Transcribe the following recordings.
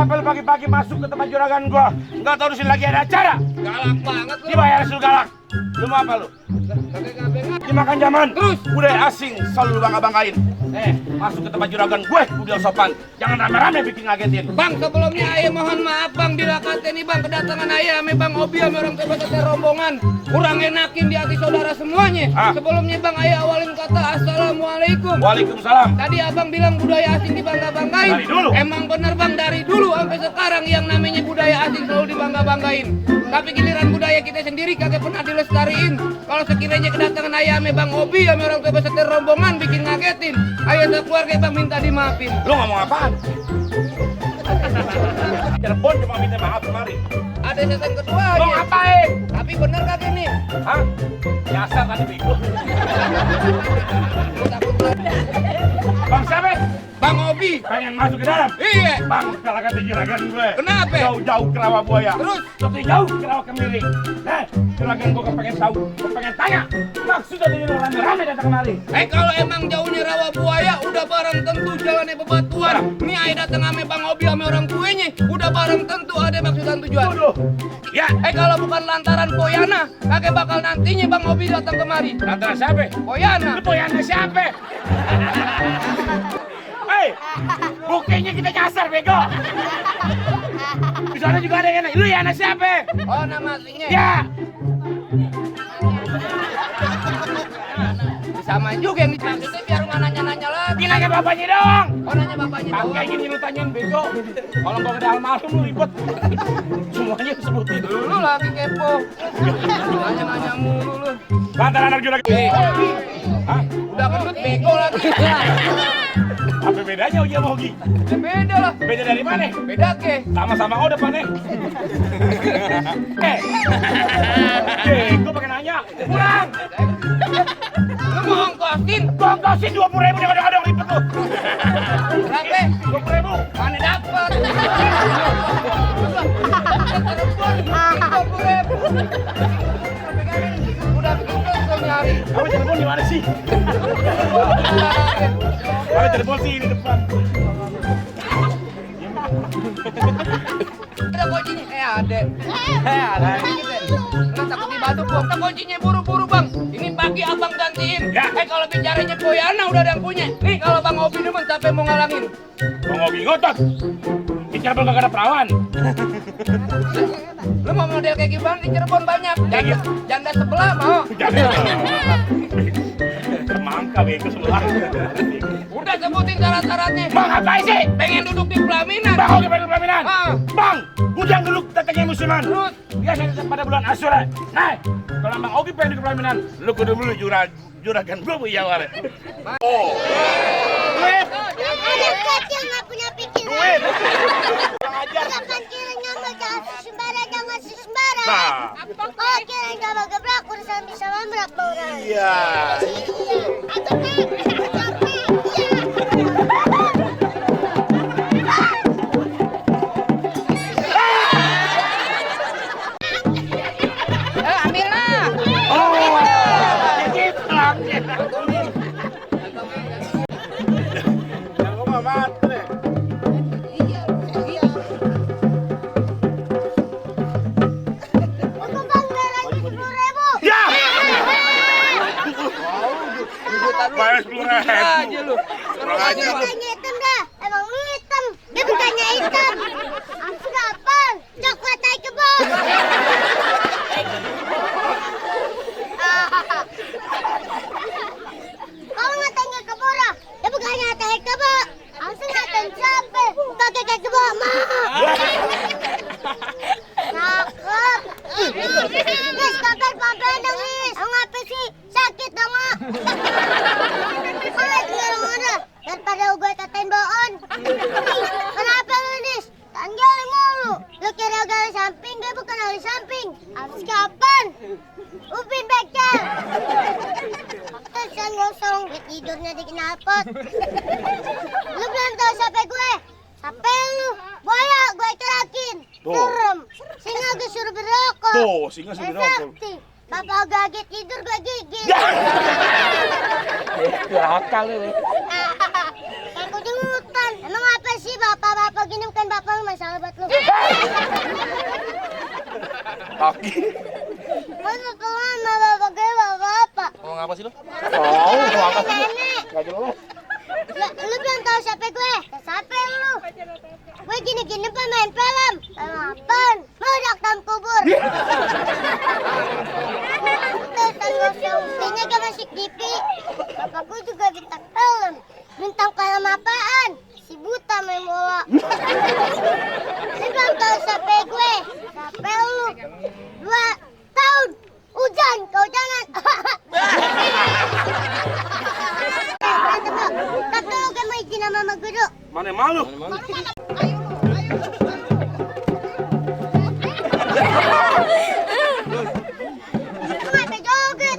Kenapa lu pagi-pagi masuk ke tempat juragan gua? Enggak tahu di sini lagi ada acara. Galak banget lu. Dibayar suruh galak. Lu mau apa lu? Dimakan zaman. Terus budaya asing selalu lu bangga-banggain. Masuk ke tempat juragan gue udah sopan. Jangan rame-rame bikin ngagetin. Bang, sebelumnya ayah mohon maaf bang bila kata nih bang kedatangan ayah ame bang Obi ame orang tua rombongan kurang enakin di hati saudara semuanya. Sebelumnya bang ayah awalin kata assalamualaikum. Waalaikumsalam. Tadi abang bilang budaya asing dibangga-banggain. Dari dulu. Emang bener bang dari dulu sampai sekarang yang namanya budaya asing selalu dibangga-banggain. Tapi giliran budaya kita sendiri kagak pernah dilestariin. Kalau sekiranya kedatangan ayah ame bang Obi ame orang tua rombongan bikin ngagetin, ayah sekeluarga bang minta dimaafin. Lu ngomong apaan? Cirebon cuma minta maaf kemarin. Ada setan kedua Lu aja. ngapain? Tapi bener kagak nih? Hah? Biasa tadi bego. Bang siapa? Bang Obi. Pengen masuk ke dalam? Iya. Bang, kalau kata juragan gue. Kenapa? Jauh-jauh ke rawa buaya. Terus? Tapi jauh ke rawa kemiring. Juragan gue kepengen tahu, kepengen tanya. Maksudnya dari rame-rame datang kemari. Kalau emang jauhnya rawa buaya, udah barang tentu jalannya bebatuan. Nih ayah datang ame Bang Obi ame orang tuanya, udah barang tentu ada maksudan tujuan. Waduh. Ya, Kalau bukan lantaran Poyana, kakek bakal nantinya Bang Obi datang kemari. lantaran siapa? Poyana. Lu Poyana siapa? Hei, buktinya kita nyasar, bego. Di sana juga ada yang enak. Lu ya anak siapa? Oh, nama aslinya. Ya. Sama juga yang dimaksudnya biar nggak nanya-nanya lagi. Ini nanya bapaknya doang. Oh, nanya bapaknya Kayak doang. gini lu tanyain bego. Kalau nggak ada almarhum lu ribet. Semuanya disebutin. Lu lagi kepo. Nanya-nanya mulu lu. Lantaran anak juragan. Hah? Udah gendut bego lagi. Apa bedanya Uji sama Hogi? Ya beda lah. Beda dari mana? Beda ke. Sama-sama O depannya. Gue pengen nanya. Pulang. Lu mau ongkosin? Gua ongkosin 20.000 jangan ada ribet lu. Berapa? 20.000. Mana dapat? Udah bikin kesel nyari. Kamu telepon di mana sih? Kamu telepon sih di depan. Ada kuncinya? Ada. Ada. Nggak takut dibatu bang. Ada kuncinya buru-buru bang. Ini pagi abang gantiin. Ya. Kalau bicaranya Poyana udah ada yang punya. Nih kalau bang Obi demen sampai mau ngalangin. Bang Hogi ngotot. Di Cirebon gak ada perawan. Lu mau model kayak gimana di Cirebon banyak. Janda sebelah mau. Semangka bego sebelah. Udah sebutin syarat-syaratnya. Bang ngapain sih? Pengen duduk di pelaminan. Bang Hogi pengen pelaminan. Bang, bujang dulu datangnya musiman. Terus? Biasanya pada bulan Asyura. Nah, kalau Bang Hogi pengen di pelaminan, lu kudu dulu juragan gua bu Jawa. Oh. Anak kecil nggak punya pikiran. Duit. Kurang ajar. Makan kiranya mau jangan sembarang, jangan sembarang. Nah. Oh kira coba gebrak urusan bisa membrak orang. Iya. Atau Ambil lah. Oh. Jiplak. Aku mah matre. aku banggaran 10.000. Ya. Bayar 10.000. Aja lu. Kurang ajar. Bukannya hitam dah, emang lu hitam. Dia bukannya hitam. Aku kapan? Coklat naik kebun. Kalau ngatain ke bola, dia bukannya ngatain ke bola. Aku ngatain sampai pakai kaki bola. Cakep. Nis, kakak pelan-pelan dong, Nis. Ngapa sih? Sakit dong, Mak. Kalau orang-orang daripada gue katain bohong. Kenapa lu, Nis? Tanggil mulu. Lu kira gali samping, gue bukan gali samping. Habis kapan? Upin bekel. Terusan ngosong, gue tidurnya di knalpot. Lu belum tahu siapa gue? Siapa lu? Buaya, gue terakin. Tuh. Serem. Singa gue suruh berokok. Tuh, singa suruh berokok. Sakti. Bapak gaget tidur, gue gigit. Akal ini. Kayak kucing hutan. Emang apa sih bapak-bapak gini bukan bapak lu masalah buat lu. Kaki. Masa telan sama bapak gue bapak. Ngomong apa sih lu? Mau apa sih? Nenek. Gak jelas. Lu belum tahu siapa gue? Siapa lu? Gue gini-gini pemain film. Film apaan? Meledak dalam kubur. Terus tanggung buktinya gue masih TV. Bapak gue juga bintang film. Bintang film apaan? Si buta main bola. Lu belum tahu siapa gue? Siapa lu? 2 tahun. Hujan, kehujanan. Tapi lu kan mau izin sama mama guru. Mana malu? Lu ngapa joget?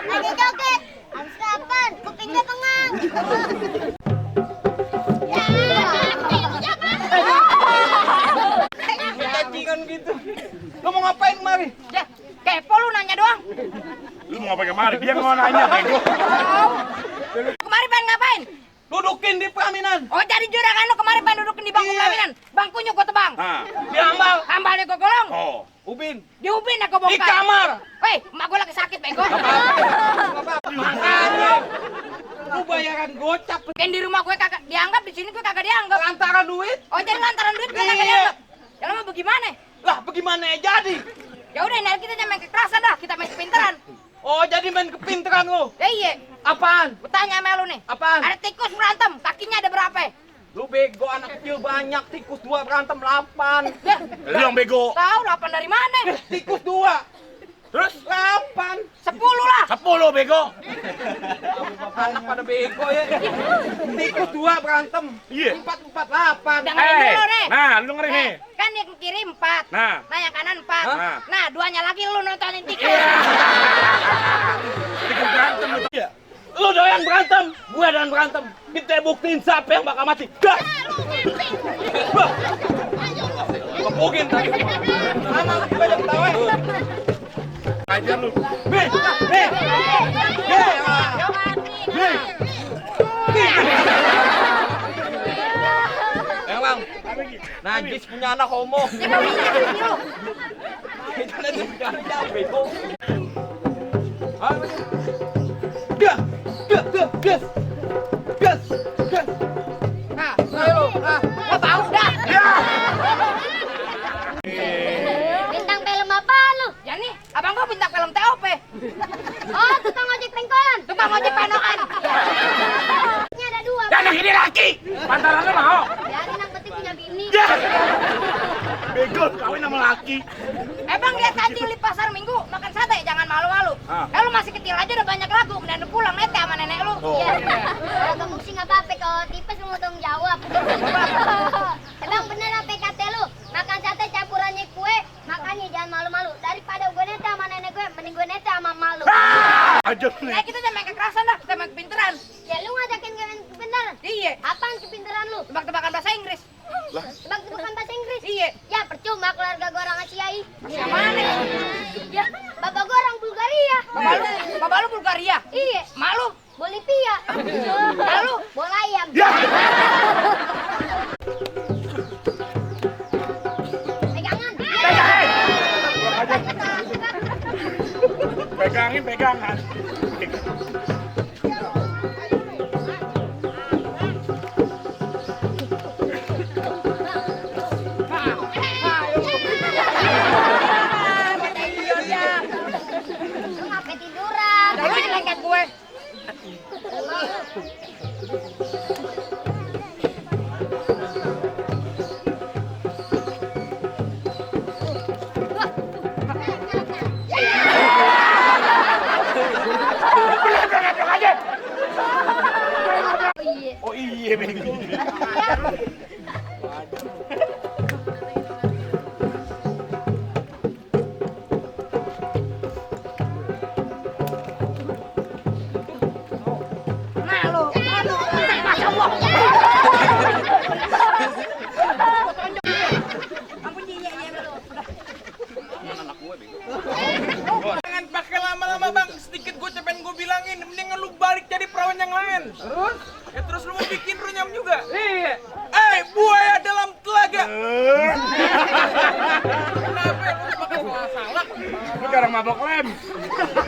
Ada joget. Habis kapan? Kupingnya pengang. Cacingan gitu. Lu mau ngapain kemari? Ya, kepo lu nanya doang. Lu mau ngapain kemari? Dia nggak mau nanya, bego. Kemarin pengen ngapain? Dudukin di pelaminan. Oh, jadi juragan lu kemarin pengen dudukin di bangku Iya. pelaminan. Bangkunya gua tebang. Nah, Diambal. Ambalnya gua golong. oh. Ubin. Diubin aku bongkar. Di kamar. Hei, emak gua lagi sakit, bego. Makanya. Lu bayaran gocap. Kan di rumah gue kagak dianggap, di sini gue kagak dianggap. Lantaran duit. Oh, jadi lantaran duit gue kagak Iya. dianggap. Ya lu mau bagaimana? Lah bagaimana ya jadi? Ya udah, ini kita jangan main kekerasan dah, kita main kepintaran. Oh jadi main kepintaran lu. Ya iya, Apaan? gue tanya sama lu nih. Apaan? Ada tikus berantem, kakinya ada berapa? Lu bego anak kecil banyak, tikus 2 berantem 8. Ya, Lu yang bego. tahu 8 dari mana? Tikus 2. Terus 8. 10 lah. 10 bego. Anak pada bego ya. Tikus 2 berantem. Iya. 4 8. Dengerin dulu nih. Nah, lu dengerin nih. Kan yang kiri 4. Nah. Yang kanan 4. Hah? Nah, 2-nya lagi lu nontonin tikus. Bikin berantem lu. Iya. Lu doyan berantem, gue doyan berantem. Kita buktiin siapa yang bakal mati. Dah. Bah. Kepukin tadi. Mama gue yang tahu. Ajar lu. Nih. Emang najis punya anak homo. Kita nanti punya bego. Gas. Nah, ayo. Gua bau dah. Bintang film apa lu? Ya nih, abang gua bintang film TOP. Oh, tukang ojek pengkolan. Tukang ojek panokan. Ini ada 2. Dan yang ini laki. Pantalan lu mau. Biarin yang penting punya bini. Ya. Bego lu kawin sama laki. Bang lihat tadi di pasar Minggu makan sate, jangan malu-malu. Lu masih kecil aja udah banyak lagu, kemudian lu pulang nete sama nenek lu. Iya. Kalau gemuk sih nggak apa-apa, kalau tipes lu mau tanggung jawab. Emang bener apa kata lu? Makan sate campurannya kue, makanya jangan malu-malu. Daripada gue nete sama nenek gue, mending gue nete sama malu. Ajar lu. Kita jangan main kekerasan dah, kita main kepintaran. Ya lu ngajakin gue main kepintaran? Iya. Apaan kepintaran lu? Tebak-tebakan bahasa Inggris. Tebak-tebakan bahasa Inggris? Iya. Ya percuma keluarga gue orang Asiai. Yang mana? Ya, bapak gue orang Bulgaria. Bapak lu Bulgaria. Iya. Malu. Bolivia. Lalu Bola ayam. Ya. Pegangan. Pegangin pegangan. Lu ngapain tiduran? lu lengket gue. Oh iya bego. Nah lu. Masya Allah. Ampun iya betul. Jangan pakai lama-lama bang, sedikit gue pengen gue bilangin, mendingan lu balik jadi perawan yang lain. Terus? Ya terus lu mau bikin runyam juga? Iya. mabok lem.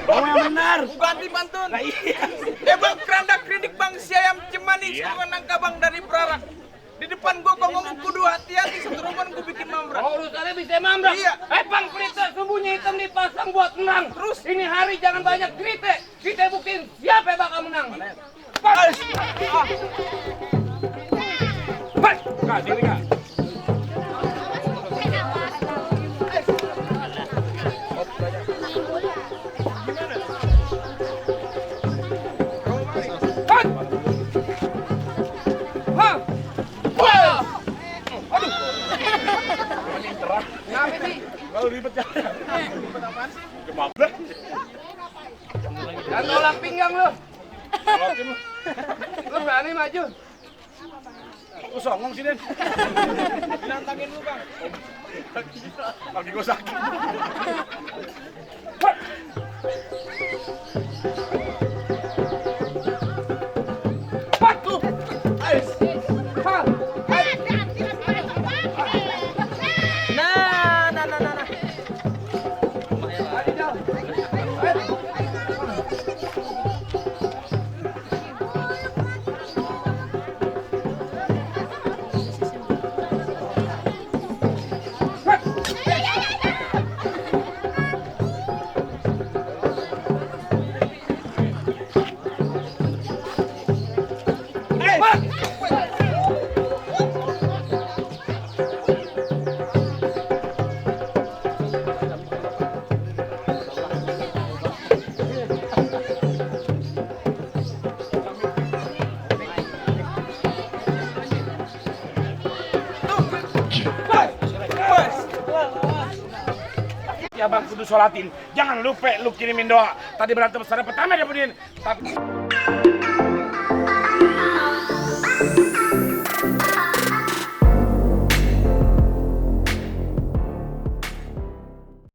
Kamu yang benar. Ganti pantun. Nah iya. Bang kerandak kridik bang si ayam cemanis Iya. gua nangka bang dari Prarak. Di depan gua kok ngomong kudu hati-hati seteruman gua bikin mambrak. Oh, urusannya bisa mambrak. Iya. Bang Pelita sembunyi hitam dipasang buat menang. Terus ini hari jangan banyak cerita. Kita buktiin siapa yang bakal menang. Pas. Pas. Kak, sini kak. Pas. Hah. Wah. Aduh. Kenapa sih? Kalau ribet ya. Ribet apaan sih? Kemabrak. Dan tolak pinggang lu. Tolokin lu. Lu berani maju. Lu songong sini. Nantangin lu bang. Kaki gua sakit. Patu. Ais. Ha. Nah. Ayo jauh. Ya bang, kudu sholatin. Jangan lupa lu kirimin doa. Tadi berantem besar pertama dia punin. Tapi